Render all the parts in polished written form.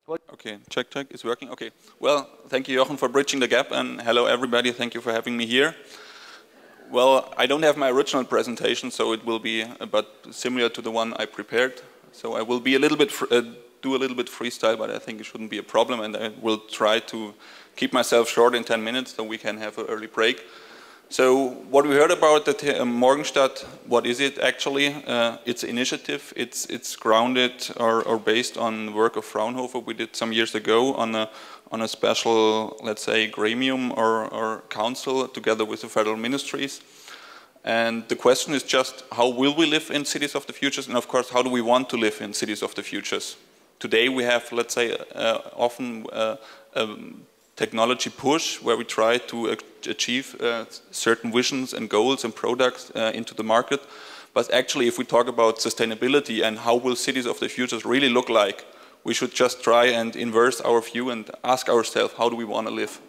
Okay, check, it's working. Okay, well, thank you, Jochen, for bridging the gap, and hello, everybody. Thank you for having me here. Well, I don't have my original presentation, so it will be but similar to the one I prepared. So I will be a little bit do a little bit freestyle, but I think it shouldn't be a problem, and I will try to keep myself short in 10 minutes so we can have an early break. So what we heard about the Morgenstadt, what is it actually? It's an initiative. It's grounded or based on the work of Fraunhofer we did some years ago on a special, let's say, gremium or council together with the federal ministries. And the question is just, how will we live in cities of the futures? And of course, how do we want to live in cities of the futures? Today we have, let's say, often technology push where we try to achieve certain visions and goals and products into the market. But actually, if we talk about sustainability and how will cities of the future really look like, we should just try and inverse our view and ask ourselves, how do we want to live?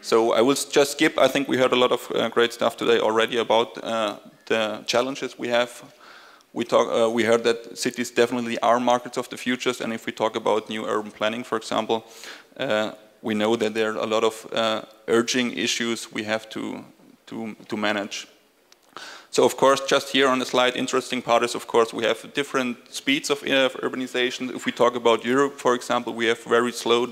So I will just skip. I think we heard a lot of great stuff today already about the challenges we have. We heard that cities definitely are markets of the futures, and if we talk about new urban planning, for example, we know that there are a lot of urging issues we have to manage. So of course, just here on the slide, interesting part is, of course, we have different speeds of urbanization. If we talk about Europe, for example, we have very slow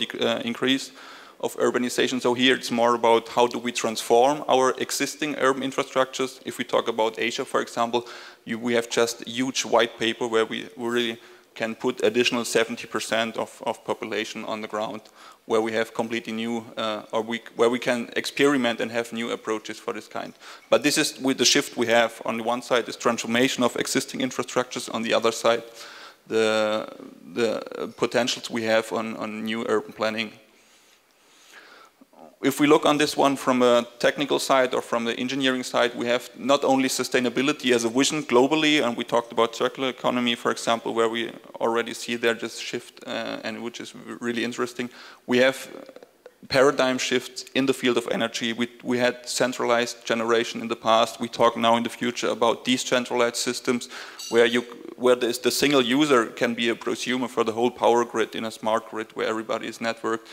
increase of urbanization. So here it's more about how do we transform our existing urban infrastructures. If we talk about Asia, for example, we have just a huge white paper where we really can put additional 70% of population on the ground, where we have completely new, where we can experiment and have new approaches for this kind. But this is with the shift we have. On the one side is transformation of existing infrastructures, on the other side the potentials we have on new urban planning. If we look on this one from a technical side or from the engineering side, we have not only sustainability as a vision globally, and we talked about circular economy, for example, where we already see there this shift, and which is really interesting. We have paradigm shifts in the field of energy. We had centralized generation in the past. We talk now in the future about decentralized systems where the single user can be a prosumer for the whole power grid in a smart grid where everybody is networked.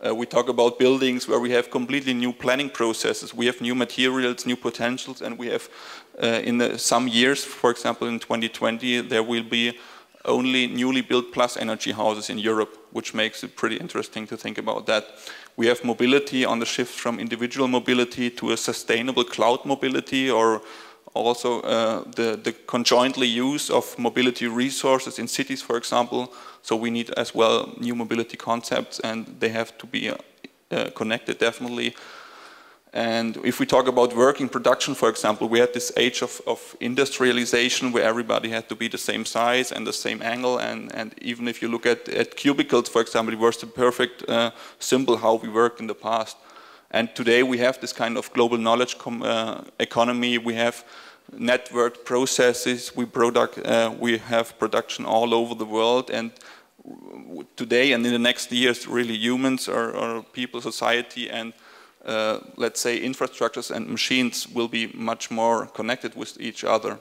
We talk about buildings where we have completely new planning processes. We have new materials, new potentials, and we have in some years, for example in 2020, there will be only newly built plus energy houses in Europe, which makes it pretty interesting to think about that. We have mobility on the shift from individual mobility to a sustainable cloud mobility, or also the conjointly use of mobility resources in cities, for example. So we need as well new mobility concepts, and they have to be connected definitely. And if we talk about working production, for example, we had this age of industrialization where everybody had to be the same size and the same angle, and even if you look at cubicles, for example, it was the perfect symbol how we worked in the past. And today we have this kind of global knowledge economy. We have networked processes. We have production all over the world, and today and in the next years, really humans or people, society, and let's say infrastructures and machines will be much more connected with each other.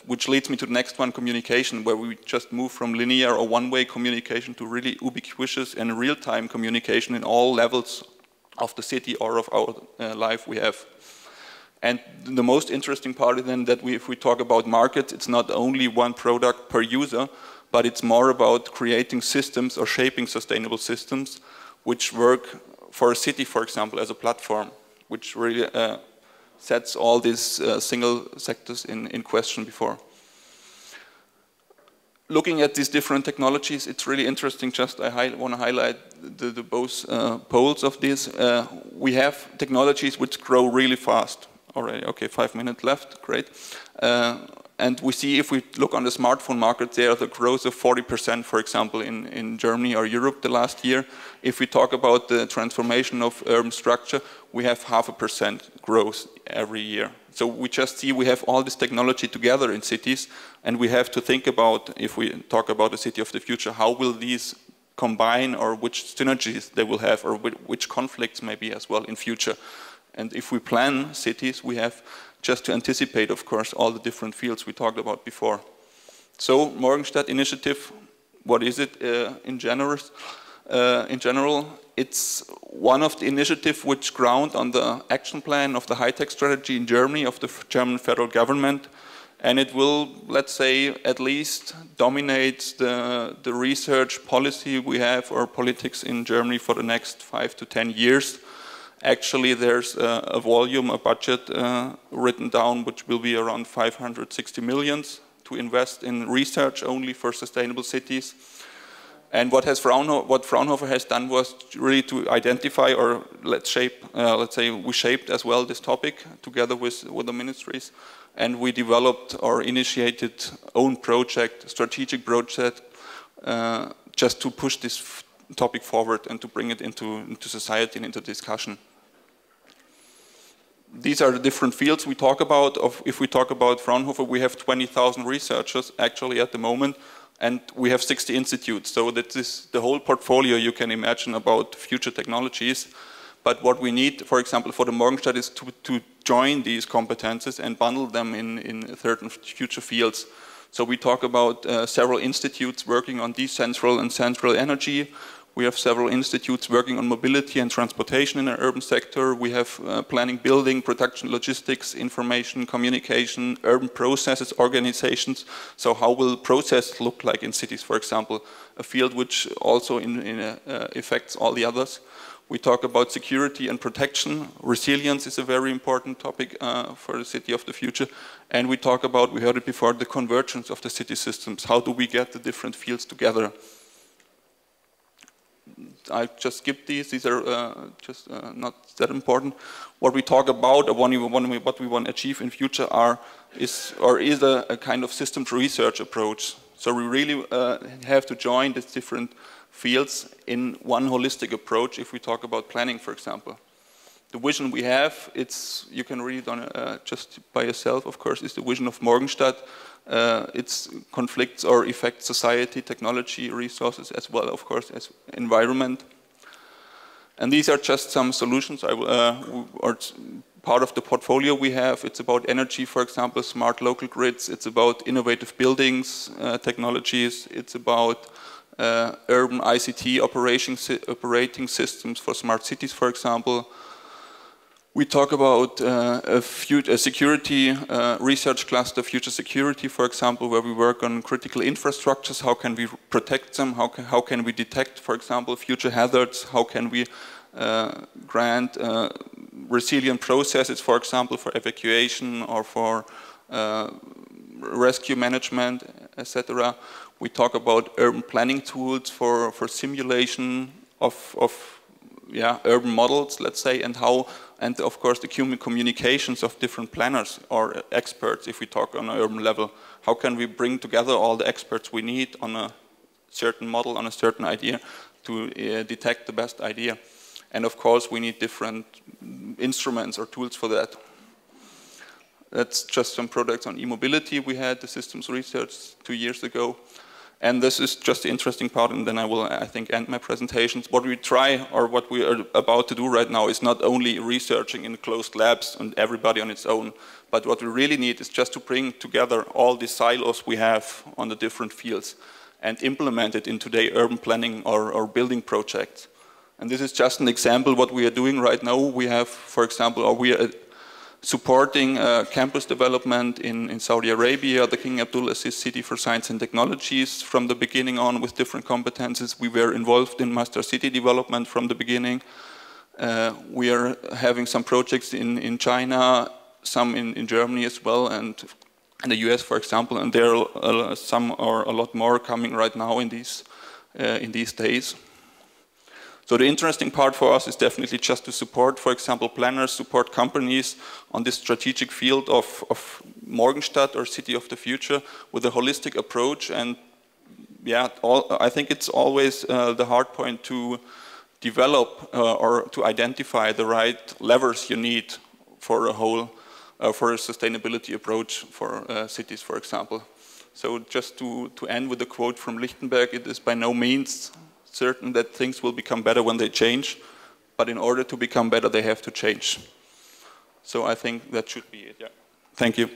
Which leads me to the next one, communication, where we just move from linear or one-way communication to really ubiquitous and real-time communication in all levels of the city or of our life we have. And the most interesting part is then that if we talk about markets, it's not only one product per user, but it's more about creating systems or shaping sustainable systems which work for a city, for example, as a platform, which really sets all these single sectors in question before. Looking at these different technologies, it's really interesting. Just I want to highlight the both poles of this. We have technologies which grow really fast already. Okay, 5 minutes left, great. And we see if we look on the smartphone market there, the growth of 40%, for example, in Germany or Europe the last year. If we talk about the transformation of urban structure, we have 0.5% growth every year. So we just see we have all this technology together in cities, and we have to think about, if we talk about the city of the future, how will these combine, or which synergies they will have, or which conflicts maybe as well in future. And if we plan cities, we have just to anticipate, of course, all the different fields we talked about before. So, Morgenstadt initiative, what is it in general? It's one of the initiatives which ground on the action plan of the high-tech strategy in Germany of the German federal government, and it will, let's say, at least dominate the research policy we have or politics in Germany for the next 5 to 10 years. Actually, there's a volume, a budget written down, which will be around 560 millions to invest in research only for sustainable cities. And what Fraunhofer has done was really to identify, or let's say we shaped as well this topic together with the ministries, and we developed or initiated own project, strategic project, just to push this topic forward and to bring it into society and into discussion. These are the different fields we talk about. If we talk about Fraunhofer, we have 20,000 researchers actually at the moment, and we have 60 institutes. So that is the whole portfolio you can imagine about future technologies. But what we need, for example, for the Morgenstadt is to join these competences and bundle them in certain future fields. So we talk about several institutes working on decentral and central energy. We have several institutes working on mobility and transportation in the urban sector. We have planning, building, production, logistics, information, communication, urban processes, organizations. So how will process look like in cities, for example, a field which also affects all the others. We talk about security and protection. Resilience is a very important topic for the city of the future. And we talk about, we heard it before, the convergence of the city systems. How do we get the different fields together? I just skipped these. These are just not that important. What we talk about, or what we want to achieve in future, is a kind of systems research approach. So we really have to join these different fields in one holistic approach. If we talk about planning, for example, the vision we have, you can read it on just by yourself. Of course, is the vision of Morgenstadt. Its conflicts or affect society, technology, resources, as well, of course, as environment. And these are just some solutions or part of the portfolio we have. It's about energy, for example, smart local grids. It's about innovative buildings, technologies. It's about urban ICT operating systems for smart cities, for example. We talk about a security research cluster, future security, for example, where we work on critical infrastructures. How can we protect them? How can we detect, for example, future hazards? How can we grant resilient processes, for example, for evacuation or for rescue management, etc. We talk about urban planning tools for simulation of urban models, let's say, and of course the human communications of different planners or experts, if we talk on an urban level. How can we bring together all the experts we need on a certain model, on a certain idea, to detect the best idea? And of course we need different instruments or tools for that. That's just some products on e-mobility. We had the systems research 2 years ago. And this is just the interesting part, and then I will, I think, end my presentations. What we try, or what we are about to do right now, is not only researching in closed labs and everybody on its own, but what we really need is just to bring together all the silos we have on the different fields and implement it into the urban planning or building projects. And this is just an example what we are doing right now. We have, for example, we are supporting campus development in Saudi Arabia, the King Abdulaziz City for Science and Technologies from the beginning on with different competences. We were involved in master city development from the beginning. We are having some projects in China, some in Germany as well, and in the US, for example, and there are some or a lot more coming right now in these days. So the interesting part for us is definitely just to support, for example, planners, support companies on this strategic field of Morgenstadt or City of the Future with a holistic approach. And yeah, I think it's always the hard point to develop or to identify the right levers you need for a whole, for a sustainability approach for cities, for example. So just to end with a quote from Lichtenberg, it is by no means certain that things will become better when they change, but in order to become better, they have to change. So I think that should be it, yeah. Thank you.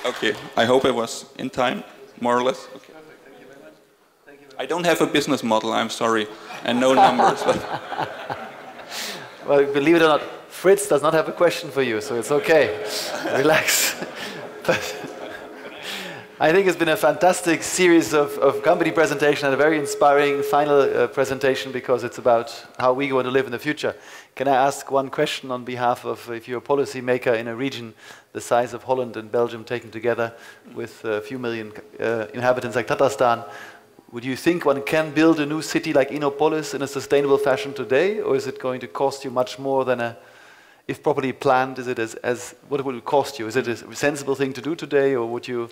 Okay, I hope I was in time, more or less. Okay. Perfect. Thank you very much. Thank you very much. I don't have a business model, I'm sorry, and no numbers. But well, believe it or not, Fritz does not have a question for you, so it's okay. Relax. But I think it's been a fantastic series of company presentation and a very inspiring final presentation, because it's about how we want to live in the future. Can I ask one question on behalf of, if you're a policy maker in a region the size of Holland and Belgium taken together, with a few million inhabitants like Tatarstan, would you think one can build a new city like Innopolis in a sustainable fashion today, or is it going to cost you much more than a, if properly planned, is it what would it cost you? Is it a sensible thing to do today, or would you?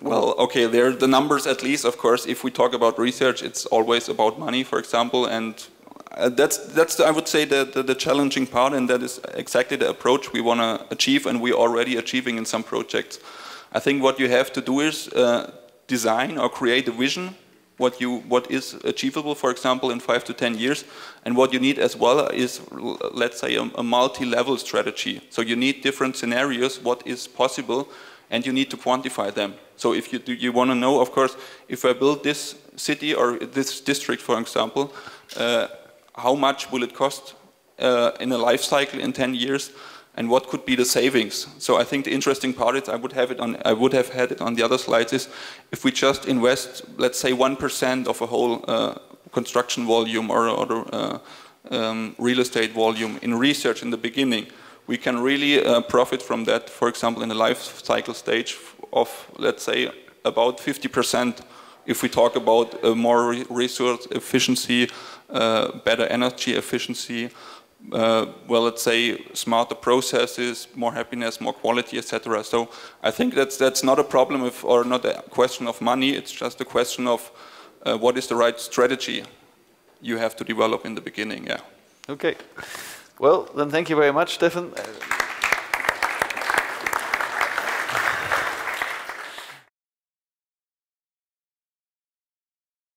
Well, okay, there are the numbers at least, of course. If we talk about research, it's always about money, for example, and that's I would say the challenging part, and that is exactly the approach we want to achieve, and we're already achieving in some projects. I think what you have to do is design or create a vision, what is achievable, for example, in 5 to 10 years, and what you need as well is, let's say, a multi-level strategy. So you need different scenarios, what is possible, and you need to quantify them. So if you want to know, of course, if I build this city or this district, for example, how much will it cost in a life cycle in 10 years, and what could be the savings? So I think the interesting part is, I would have had it on the other slides, is if we just invest, let's say, 1% of a whole construction volume or real estate volume in research in the beginning, we can really profit from that, for example, in the life cycle stage of, let's say, about 50%, if we talk about more resource efficiency, better energy efficiency, well, let's say, smarter processes, more happiness, more quality, etc. So I think that's not a problem or not a question of money, it's just a question of what is the right strategy you have to develop in the beginning, yeah. Okay. Well, then thank you very much, Steffen.